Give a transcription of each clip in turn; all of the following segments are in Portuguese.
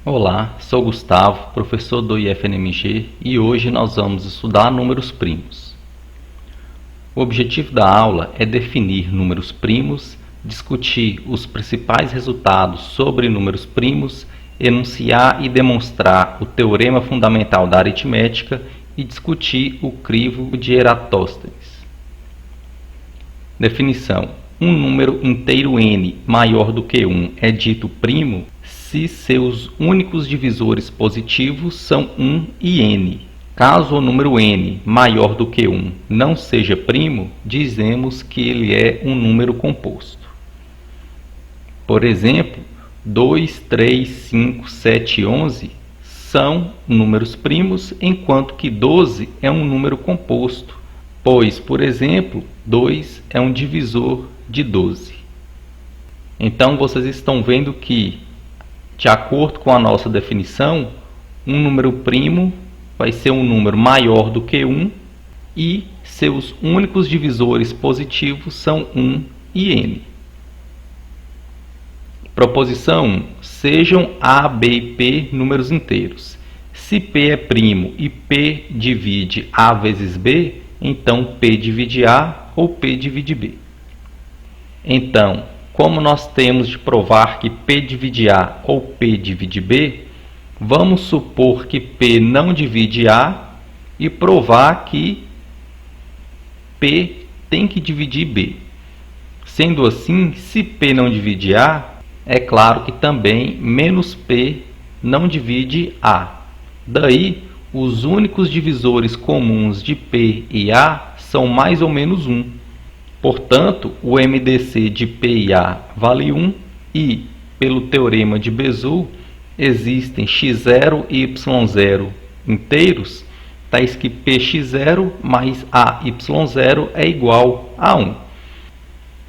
Olá, sou Gustavo, professor do IFNMG, e hoje nós vamos estudar números primos. O objetivo da aula é definir números primos, discutir os principais resultados sobre números primos, enunciar e demonstrar o teorema fundamental da aritmética e discutir o crivo de Eratóstenes. Definição: um número inteiro n maior do que 1 é dito primo se seus únicos divisores positivos são 1 e n. Caso o número n maior do que 1 não seja primo, dizemos que ele é um número composto. Por exemplo, 2, 3, 5, 7 e 11 são números primos, enquanto que 12 é um número composto, pois, por exemplo, 2 é um divisor de 12. Então, vocês estão vendo que, de acordo com a nossa definição, um número primo vai ser um número maior do que 1 e seus únicos divisores positivos são 1 e n. Proposição 1. Sejam A, B e P números inteiros. Se P é primo e P divide A vezes B, então P divide A ou P divide B. Então, como nós temos de provar que P divide A ou P divide B, vamos supor que P não divide A e provar que P tem que dividir B. Sendo assim, se P não divide A, é claro que também menos P não divide A. Daí, os únicos divisores comuns de P e A são mais ou menos 1. Portanto, o MDC de P e A vale 1 e, pelo teorema de Bézout, existem x0 e y0 inteiros, tais que px0 mais ay0 é igual a 1.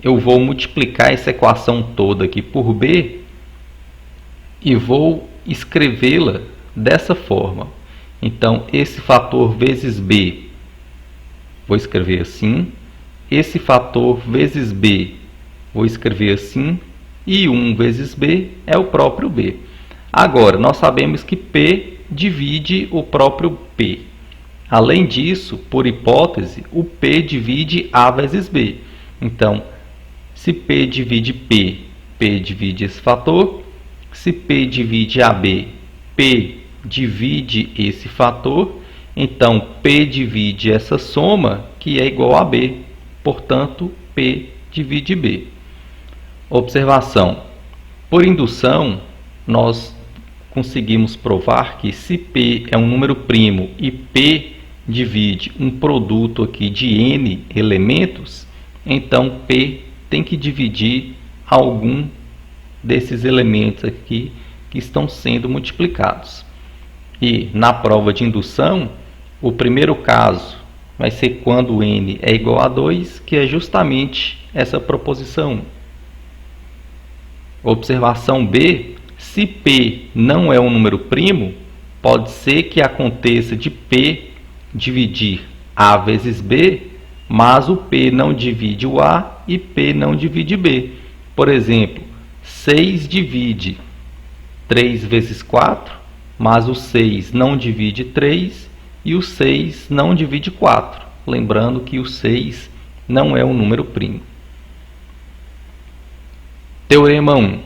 Eu vou multiplicar essa equação toda aqui por b e vou escrevê-la dessa forma. Então, esse fator vezes b, vou escrever assim. Esse fator vezes b, vou escrever assim. E 1 vezes b é o próprio b. Agora, nós sabemos que P divide o próprio P. Além disso, por hipótese, o P divide A vezes B. Então, se P divide P, P divide esse fator. Se P divide AB, P divide esse fator. Então, P divide essa soma, que é igual a B. Portanto, P divide B. Observação: por indução, nós conseguimos provar que se P é um número primo e P divide um produto aqui de n elementos, então P tem que dividir algum desses elementos aqui que estão sendo multiplicados. E na prova de indução, o primeiro caso vai ser quando n é igual a 2, que é justamente essa proposição 1. Observação B: se P não é um número primo, pode ser que aconteça de P dividir A vezes B, mas o P não divide o A e P não divide B. Por exemplo, 6 divide 3 vezes 4, mas o 6 não divide 3 e o 6 não divide 4. Lembrando que o 6 não é um número primo. Teorema 1.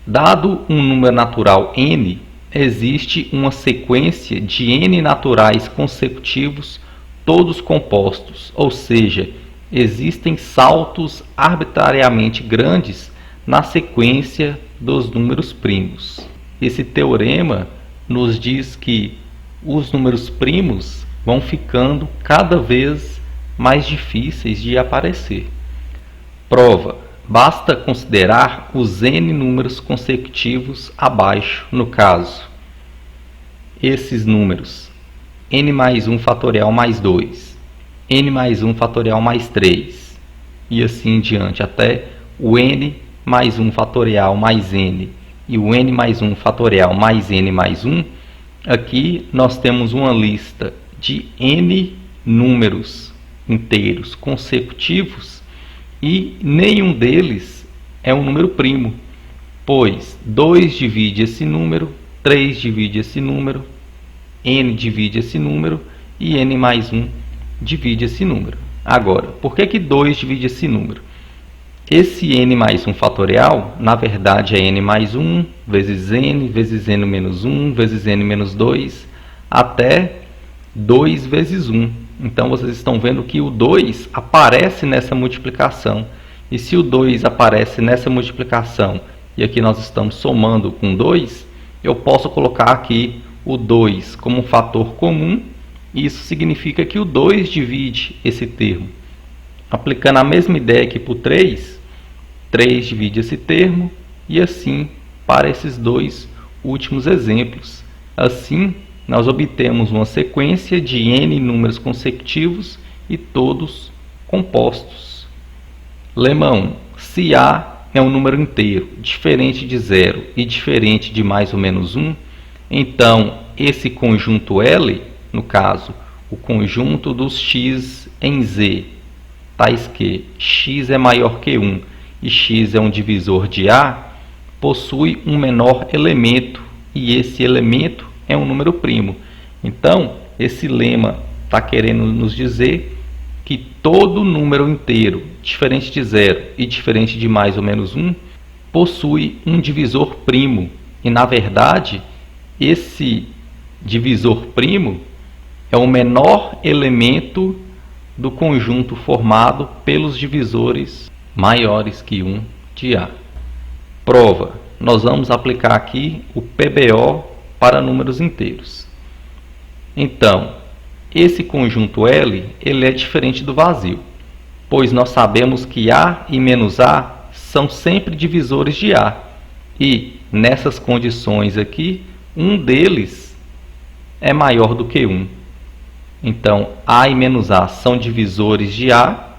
Dado um número natural n, existe uma sequência de n naturais consecutivos, todos compostos, ou seja, existem saltos arbitrariamente grandes na sequência dos números primos. Esse teorema nos diz que os números primos vão ficando cada vez mais difíceis de aparecer. Prova: basta considerar os n números consecutivos abaixo, no caso, esses números: n mais 1 fatorial mais 2, n mais 1 fatorial mais 3, e assim em diante, até o n mais 1 fatorial mais n e o n mais 1 fatorial mais n mais 1. Aqui nós temos uma lista de n números inteiros consecutivos e nenhum deles é um número primo, pois 2 divide esse número, 3 divide esse número, n divide esse número e n mais 1 divide esse número. Agora, por que 2 divide esse número? Esse n mais 1 fatorial, na verdade, é n mais 1 vezes n menos 1 vezes n menos 2 até 2 vezes 1. Então, vocês estão vendo que o 2 aparece nessa multiplicação. E se o 2 aparece nessa multiplicação, e aqui nós estamos somando com 2, eu posso colocar aqui o 2 como um fator comum, e isso significa que o 2 divide esse termo. Aplicando a mesma ideia aqui para o 3 divide esse termo, e assim para esses dois últimos exemplos. Assim, nós obtemos uma sequência de n números consecutivos e todos compostos. Lema 1. Se A é um número inteiro, diferente de 0 e diferente de mais ou menos 1, então esse conjunto L, no caso, o conjunto dos x em Z, tais que x é maior que 1 e x é um divisor de A, possui um menor elemento, e esse elemento é um número primo. Então, esse lema está querendo nos dizer que todo número inteiro, diferente de 0 e diferente de mais ou menos 1, possui um divisor primo. E, na verdade, esse divisor primo é o menor elemento do conjunto formado pelos divisores maiores que 1 de A. Prova. Nós vamos aplicar aqui o PBO para números inteiros. Então, esse conjunto L ele é diferente do vazio, pois nós sabemos que A e menos A são sempre divisores de A. E, nessas condições aqui, um deles é maior do que 1. Então, A e menos A são divisores de A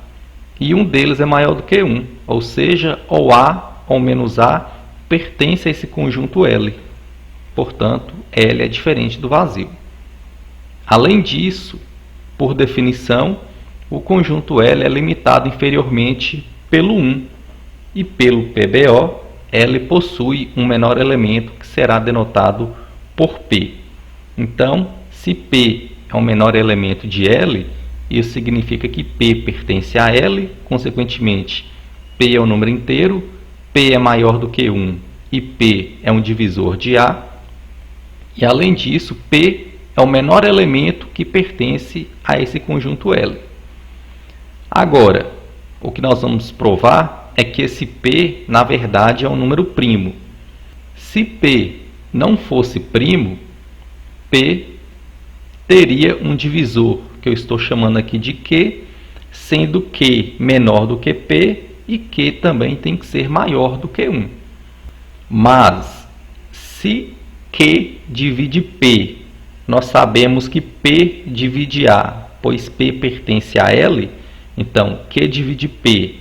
e um deles é maior do que 1. Ou seja, ou A ou menos A pertence a esse conjunto L. Portanto, L é diferente do vazio. Além disso, por definição, o conjunto L é limitado inferiormente pelo 1. E pelo PBO, L possui um menor elemento que será denotado por P. Então, se P é o menor elemento de L, isso significa que P pertence a L, consequentemente, P é um número inteiro, P é maior do que 1 e P é um divisor de A. E além disso, P é o menor elemento que pertence a esse conjunto L. Agora, o que nós vamos provar é que esse P, na verdade, é um número primo. Se P não fosse primo, P teria um divisor, que eu estou chamando aqui de Q, sendo Q menor do que P e Q também tem que ser maior do que 1. Mas, se Q divide P, nós sabemos que P divide A, pois P pertence a L, então Q divide P,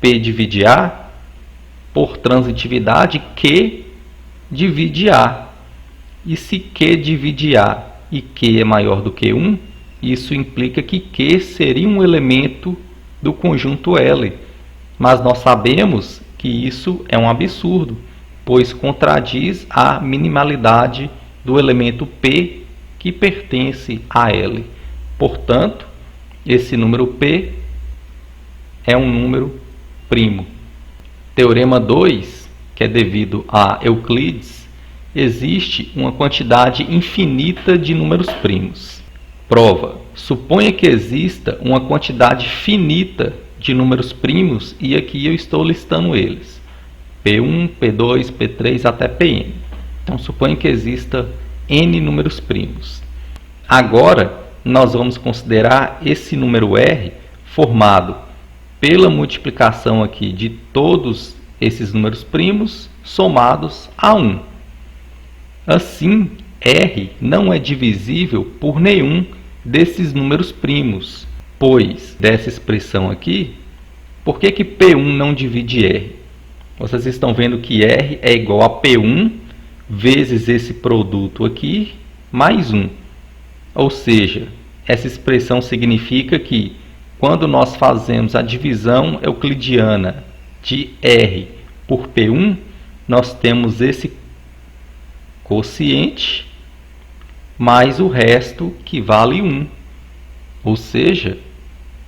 P divide A, por transitividade, Q divide A. E se Q divide A e Q é maior do que 1, isso implica que Q seria um elemento do conjunto L. Mas nós sabemos que isso é um absurdo, pois contradiz a minimalidade do elemento P que pertence a L. Portanto, esse número P é um número primo. Teorema 2, que é devido a Euclides, existe uma quantidade infinita de números primos. Prova. Suponha que exista uma quantidade finita de números primos e aqui eu estou listando eles. P1, P2, P3 até Pn. Então, suponha que exista n números primos. Agora, nós vamos considerar esse número R formado pela multiplicação aqui de todos esses números primos somados a 1. Assim, R não é divisível por nenhum desses números primos, pois dessa expressão aqui, por que P1 não divide R? Vocês estão vendo que R é igual a P1 vezes esse produto aqui, mais 1. Ou seja, essa expressão significa que, quando nós fazemos a divisão euclidiana de R por P1, nós temos esse quociente mais o resto que vale 1. Ou seja,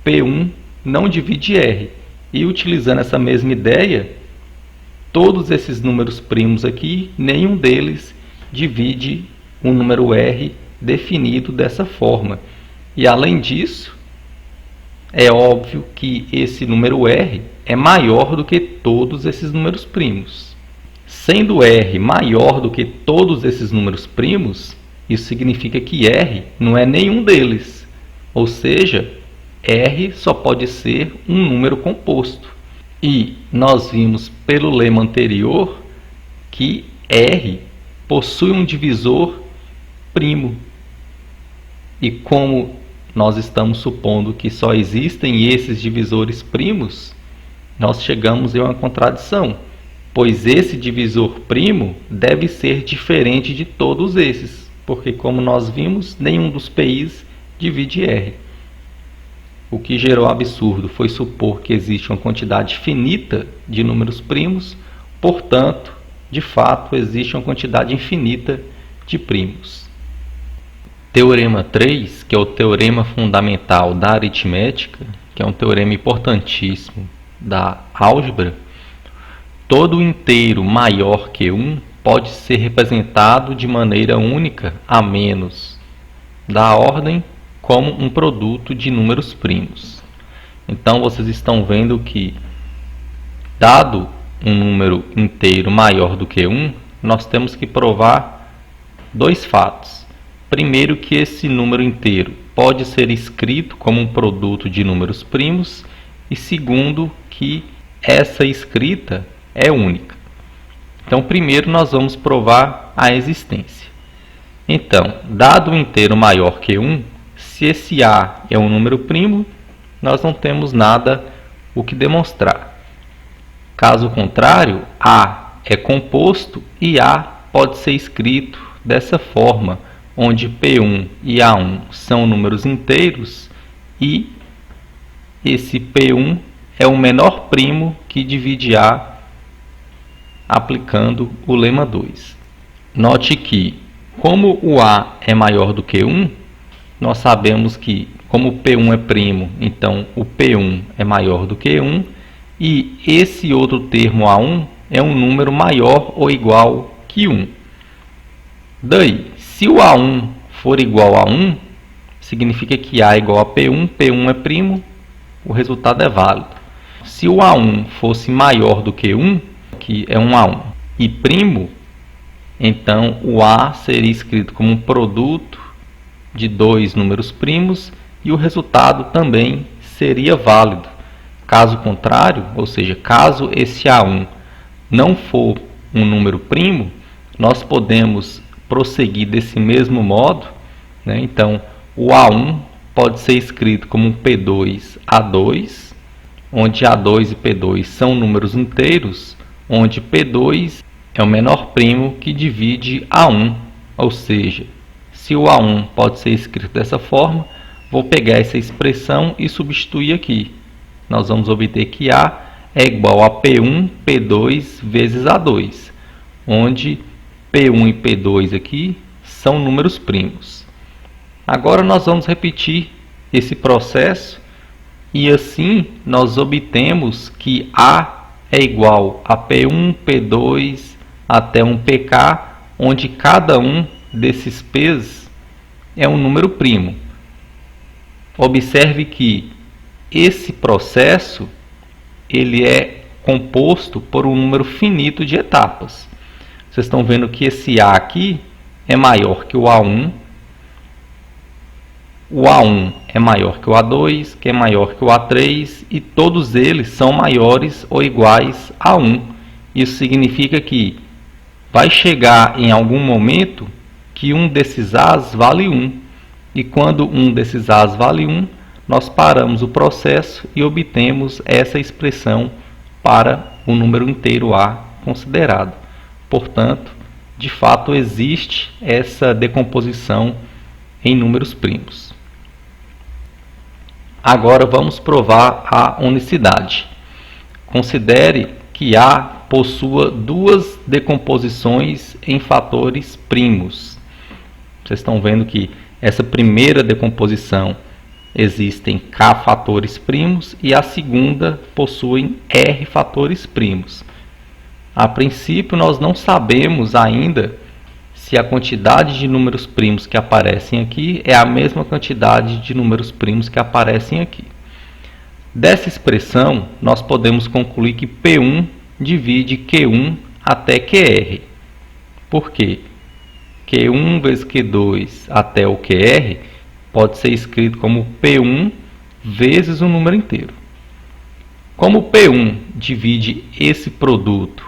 P1 não divide R. E utilizando essa mesma ideia, todos esses números primos aqui, nenhum deles divide o número R definido dessa forma. E além disso, é óbvio que esse número R é maior do que todos esses números primos. Sendo R maior do que todos esses números primos, isso significa que R não é nenhum deles. Ou seja, R só pode ser um número composto. E nós vimos pelo lema anterior que R possui um divisor primo. E como nós estamos supondo que só existem esses divisores primos, nós chegamos em uma contradição, pois esse divisor primo deve ser diferente de todos esses, porque como nós vimos, nenhum dos PIs divide R. O que gerou absurdo foi supor que existe uma quantidade finita de números primos, portanto, de fato, existe uma quantidade infinita de primos. Teorema 3, que é o teorema fundamental da aritmética, que é um teorema importantíssimo da álgebra, todo inteiro maior que 1 pode ser representado de maneira única a menos da ordem como um produto de números primos. Então vocês estão vendo que, dado um número inteiro maior do que 1, nós temos que provar dois fatos. Primeiro, que esse número inteiro pode ser escrito como um produto de números primos, e segundo, que essa escrita é única. Então, primeiro nós vamos provar a existência. Então, dado um inteiro maior que 1, se esse A é um número primo, nós não temos nada o que demonstrar. Caso contrário, A é composto e A pode ser escrito dessa forma, onde P1 e A1 são números inteiros e esse P1 é o menor primo que divide A, aplicando o lema 2. Note que, como o A é maior do que 1, nós sabemos que, como o P1 é primo, então o P1 é maior do que 1, e esse outro termo A1 é um número maior ou igual que 1. Daí, se o A1 for igual a 1, significa que A é igual a P1, P1 é primo, o resultado é válido. Se o A1 fosse maior do que 1, que é um A1, e primo, então o A seria escrito como um produto de dois números primos e o resultado também seria válido. Caso contrário, ou seja, caso esse A1 não for um número primo, nós podemos prosseguir desse mesmo modo, né? Então, o A1 pode ser escrito como um P2A2, onde A2 e P2 são números inteiros, onde P2 é o menor primo que divide A1, ou seja, se o A1 pode ser escrito dessa forma, vou pegar essa expressão e substituir aqui. Nós vamos obter que A é igual a P1, P2 vezes A2, onde P1 e P2 aqui são números primos. Agora nós vamos repetir esse processo e assim nós obtemos que A é igual a P1, P2 até um PK, onde cada um desses P's é um número primo. Observe que esse processo ele é composto por um número finito de etapas. Vocês estão vendo que esse A aqui é maior que o A1 é maior que o A2, que é maior que o A3, e todos eles são maiores ou iguais a 1. Isso significa que vai chegar em algum momento que um desses A's vale 1. E quando um desses A's vale 1, nós paramos o processo e obtemos essa expressão para o número inteiro A considerado. Portanto, de fato existe essa decomposição em números primos. Agora vamos provar a unicidade. Considere que A possua duas decomposições em fatores primos. Vocês estão vendo que essa primeira decomposição existem K fatores primos e a segunda possui R fatores primos. A princípio, nós não sabemos ainda se a quantidade de números primos que aparecem aqui é a mesma quantidade de números primos que aparecem aqui. Dessa expressão, nós podemos concluir que P1 divide Q1 até QR. Por quê? Q1 vezes Q2 até o QR pode ser escrito como P1 vezes um número inteiro. Como P1 divide esse produto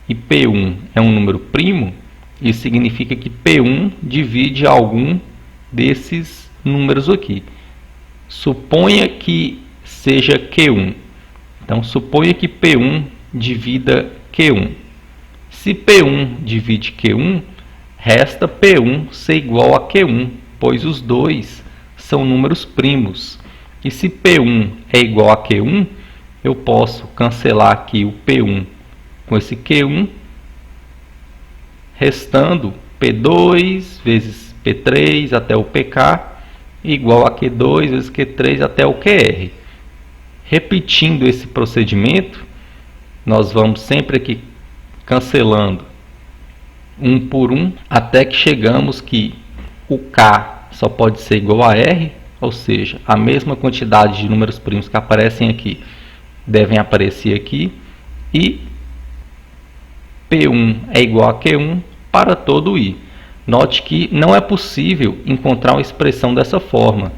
e P1 é um número primo, isso significa que P1 divide algum desses números aqui. Suponha que seja Q1. Então, suponha que P1 divida Q1. Se P1 divide Q1, resta P1 ser igual a Q1, pois os dois são números primos. E se P1 é igual a Q1, eu posso cancelar aqui o P1 com esse Q1, restando P2 vezes P3 até o PK igual a Q2 vezes Q3 até o QR. Repetindo esse procedimento, nós vamos sempre aqui cancelando um por um, até que chegamos que o K só pode ser igual a R, ou seja, a mesma quantidade de números primos que aparecem aqui devem aparecer aqui, e P1 é igual a Q1 para todo I. Note que não é possível encontrar uma expressão dessa forma,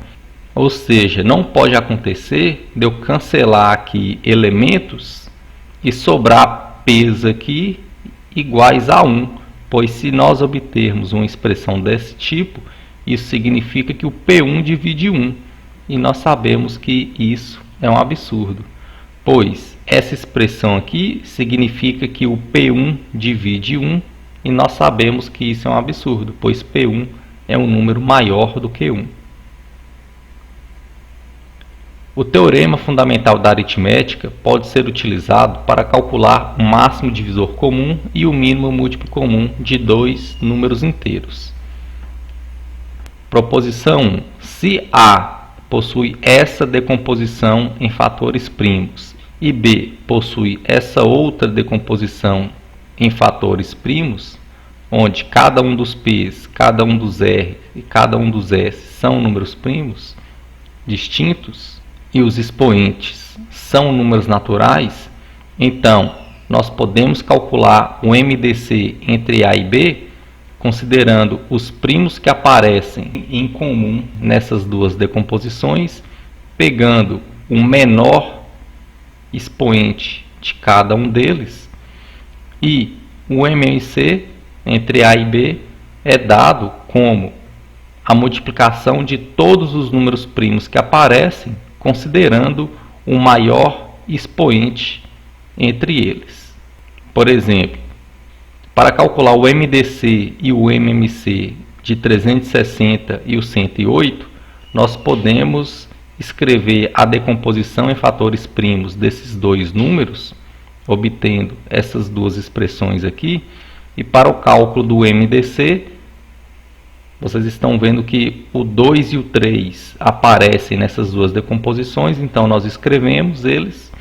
ou seja, não pode acontecer de eu cancelar aqui elementos e sobrar P's aqui iguais a 1, pois se nós obtermos uma expressão desse tipo, isso significa que o P1 divide 1, e nós sabemos que isso é um absurdo, pois essa expressão aqui significa que o P1 divide 1, e nós sabemos que isso é um absurdo, pois P1 é um número maior do que 1. O teorema fundamental da aritmética pode ser utilizado para calcular o máximo divisor comum e o mínimo múltiplo comum de dois números inteiros. Proposição 1. Se A possui essa decomposição em fatores primos e B possui essa outra decomposição em fatores primos, onde cada um dos P's, cada um dos R e cada um dos S são números primos distintos, e os expoentes são números naturais, então nós podemos calcular o MDC entre A e B considerando os primos que aparecem em comum nessas duas decomposições, pegando o menor expoente de cada um deles, e o MMC entre A e B é dado como a multiplicação de todos os números primos que aparecem, considerando o maior expoente entre eles. Por exemplo, para calcular o MDC e o MMC de 360 e o 108, nós podemos escrever a decomposição em fatores primos desses dois números, obtendo essas duas expressões aqui, e para o cálculo do MDC, vocês estão vendo que o 2 e o 3 aparecem nessas duas decomposições, então nós escrevemos eles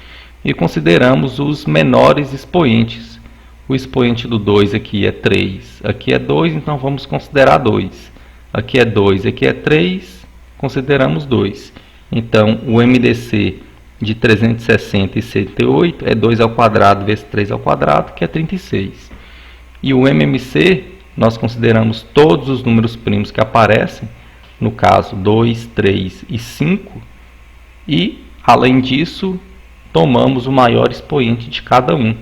e consideramos os menores expoentes. O expoente do 2 aqui é 3, aqui é 2, então vamos considerar 2. Aqui é 2, aqui é 3, consideramos 2. Então o MDC de 360 e 108 é 2 ao quadrado vezes 3 ao quadrado, que é 36. E o MMC, nós consideramos todos os números primos que aparecem, no caso 2, 3 e 5, e, além disso, tomamos o maior expoente de cada um.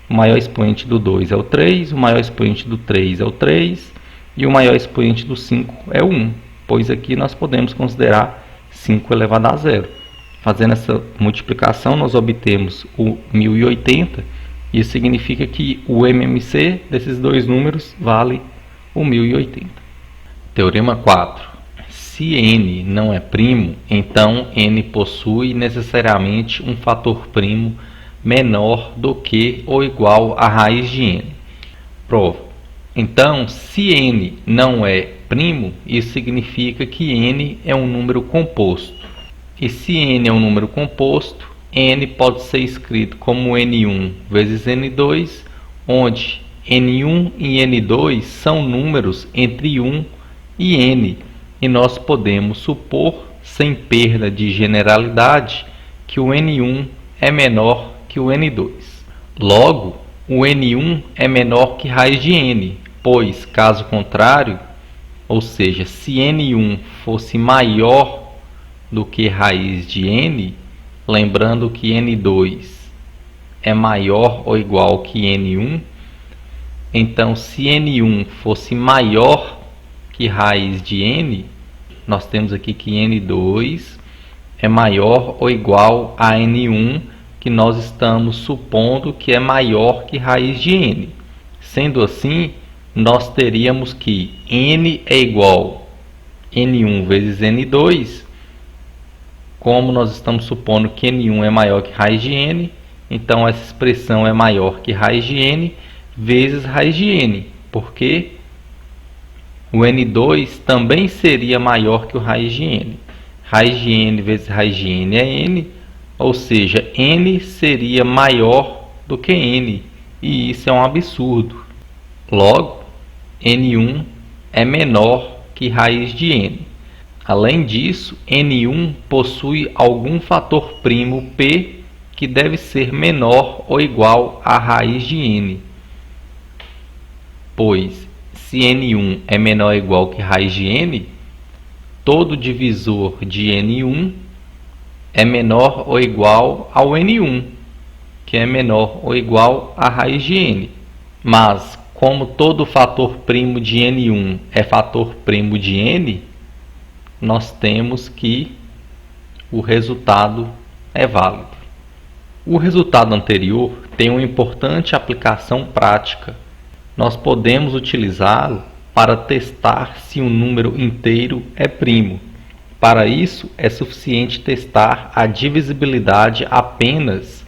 O maior expoente do 2 é o 3, o maior expoente do 3 é o 3, e o maior expoente do 5 é o 1, pois aqui nós podemos considerar 5 elevado a zero. Fazendo essa multiplicação, nós obtemos o 1080, isso significa que o MMC desses dois números vale o 1080. Teorema 4. Se n não é primo, então n possui necessariamente um fator primo menor do que ou igual a raiz de n. Prova. Então, se n não é primo, isso significa que n é um número composto. E se n é um número composto, n pode ser escrito como n1 vezes n2, onde n1 e n2 são números entre 1 e n, e nós podemos supor, sem perda de generalidade, que o n1 é menor que o n2. Logo, o n1 é menor que raiz de n, pois, caso contrário, ou seja, se n1 fosse maior do que raiz de n, lembrando que n2 é maior ou igual que n1, então se n1 fosse maior que raiz de n, nós temos aqui que n2 é maior ou igual a n1, que nós estamos supondo que é maior que raiz de n. Sendo assim, nós teríamos que n é igual a n1 vezes n2, como nós estamos supondo que n1 é maior que raiz de n, então essa expressão é maior que raiz de n vezes raiz de n, porque o n2 também seria maior que o raiz de n. Raiz de n vezes raiz de n é n, ou seja, n seria maior do que n, e isso é um absurdo. Logo, n1 é menor que raiz de n. Além disso, n1 possui algum fator primo p que deve ser menor ou igual a raiz de n, pois se n1 é menor ou igual que raiz de n, todo divisor de n1 é menor ou igual ao n1, que é menor ou igual a raiz de n. Mas, como todo fator primo de n1 é fator primo de n, nós temos que o resultado é válido. O resultado anterior tem uma importante aplicação prática. Nós podemos utilizá-lo para testar se um número inteiro é primo. Para isso, é suficiente testar a divisibilidade apenas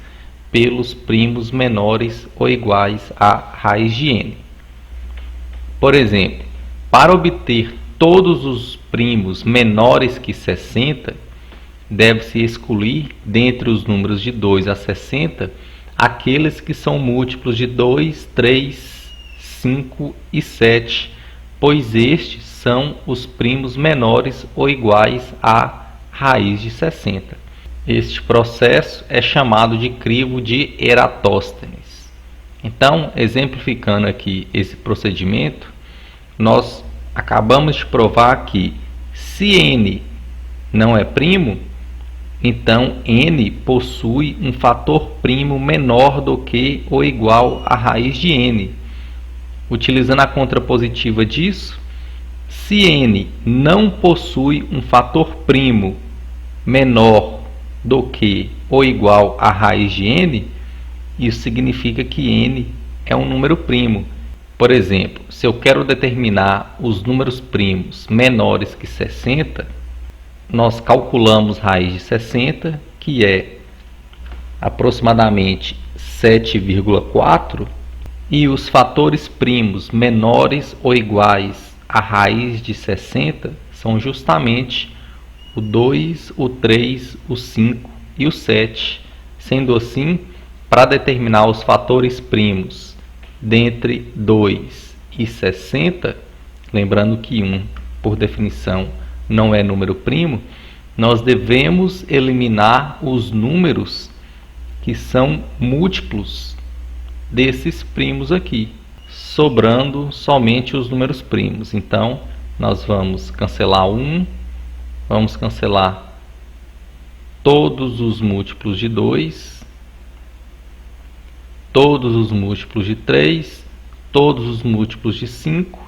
pelos primos menores ou iguais a raiz de n. Por exemplo, para obter todos os primos menores que 60, deve-se excluir dentre os números de 2 a 60 aqueles que são múltiplos de 2, 3, 5 e 7, pois estes são os primos menores ou iguais a raiz de 60. Este processo é chamado de crivo de Eratóstenes. Então, exemplificando aqui esse procedimento, nós acabamos de provar que se n não é primo, então n possui um fator primo menor do que ou igual a raiz de n. Utilizando a contrapositiva disso, se n não possui um fator primo menor do que ou igual a raiz de n, isso significa que n é um número primo. Por exemplo, se eu quero determinar os números primos menores que 60, nós calculamos raiz de 60, que é aproximadamente 7,4, e os fatores primos menores ou iguais a raiz de 60 são justamente o 2, o 3, o 5 e o 7. Sendo assim, para determinar os fatores primos dentre 2 e 60, lembrando que 1, por definição, não é número primo, nós devemos eliminar os números que são múltiplos desses primos aqui, sobrando somente os números primos. Então, nós vamos cancelar 1, vamos cancelar todos os múltiplos de 2, todos os múltiplos de 3, todos os múltiplos de 5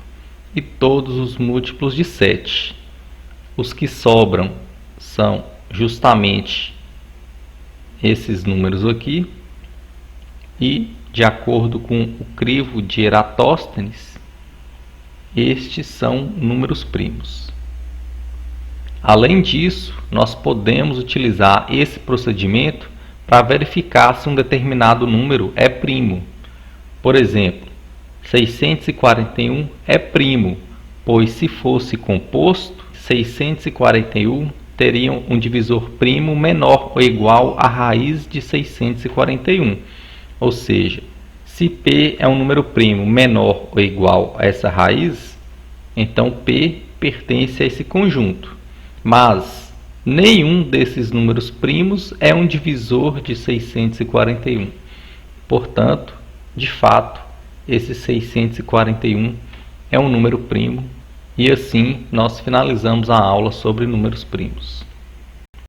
e todos os múltiplos de 7. Os que sobram são justamente esses números aqui, e de acordo com o crivo de Eratóstenes, estes são números primos. Além disso, nós podemos utilizar esse procedimento para verificar se um determinado número é primo. Por exemplo, 641 é primo, pois se fosse composto, 641 teriam um divisor primo menor ou igual à raiz de 641. Ou seja, se P é um número primo menor ou igual a essa raiz, então P pertence a esse conjunto. Mas nenhum desses números primos é um divisor de 641. Portanto, de fato, esse 641 é um número primo. E assim nós finalizamos a aula sobre números primos.